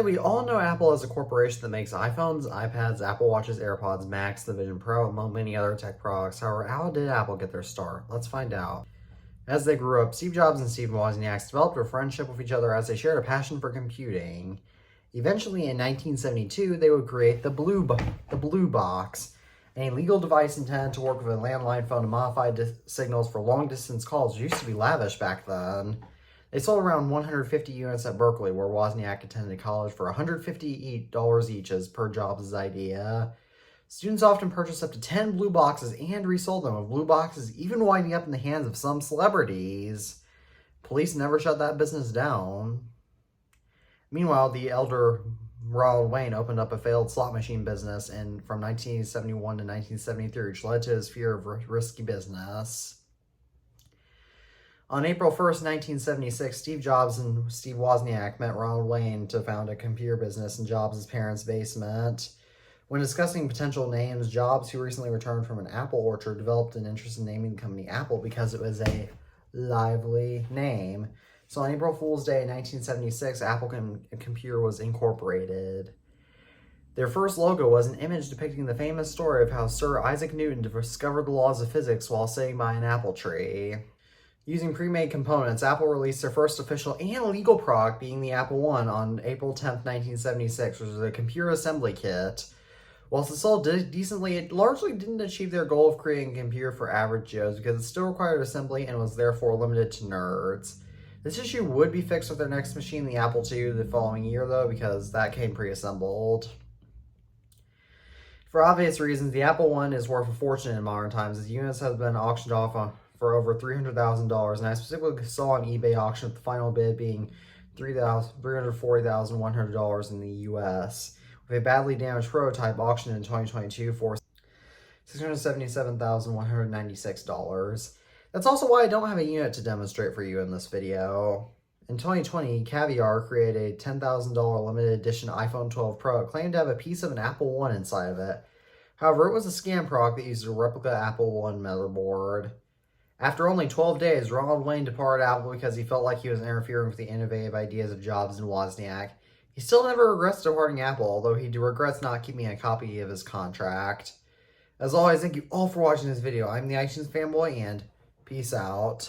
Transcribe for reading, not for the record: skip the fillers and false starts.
We all know Apple as a corporation that makes iPhones, iPads, Apple Watches, AirPods, Macs, the Vision Pro, among many other tech products. However, how did Apple get their start? Let's find out. As they grew up, Steve Jobs and Steve Wozniak developed a friendship with each other as they shared a passion for computing. Eventually, in 1972, they would create the Blue Box, a legal device intended to work with a landline phone to modify signals for long-distance calls. It used to be lavish back then. They sold around 150 units at Berkeley, where Wozniak attended college, for $150 each as per Jobs' idea. Students often purchased up to 10 blue boxes and resold them, with blue boxes even winding up in the hands of some celebrities. Police never shut that business down. Meanwhile, the elder Ronald Wayne opened up a failed slot machine business from 1971 to 1973, which led to his fear of risky business. On April 1st, 1976, Steve Jobs and Steve Wozniak met Ronald Wayne to found a computer business in Jobs' parents' basement. When discussing potential names, Jobs, who recently returned from an apple orchard, developed an interest in naming the company Apple because it was a lively name. So on April Fool's Day 1976, Apple Computer was incorporated. Their first logo was an image depicting the famous story of how Sir Isaac Newton discovered the laws of physics while sitting by an apple tree. Using pre-made components, Apple released their first official and legal product, being the Apple I, on April 10th, 1976, which was a computer assembly kit. Whilst it sold decently, it largely didn't achieve their goal of creating a computer for average Joes because it still required assembly and was therefore limited to nerds. This issue would be fixed with their next machine, the Apple II, the following year, though, because that came pre-assembled. For obvious reasons, the Apple I is worth a fortune in modern times, as units have been auctioned off for over $300,000, and I specifically saw an eBay auction with the final bid being $340,100 in the US, with a badly damaged prototype auctioned in 2022 for $677,196. That's also why I don't have a unit to demonstrate for you in this video. In 2020, Caviar created a $10,000 limited edition iPhone 12 Pro. It claimed to have a piece of an Apple I inside of it. However, it was a scam product that used a replica Apple I motherboard. After only 12 days, Ronald Wayne departed Apple because he felt like he was interfering with the innovative ideas of Jobs and Wozniak. He still never regrets departing Apple, although he regrets not keeping a copy of his contract. As always, thank you all for watching this video. I'm the iTunes Fanboy, and peace out.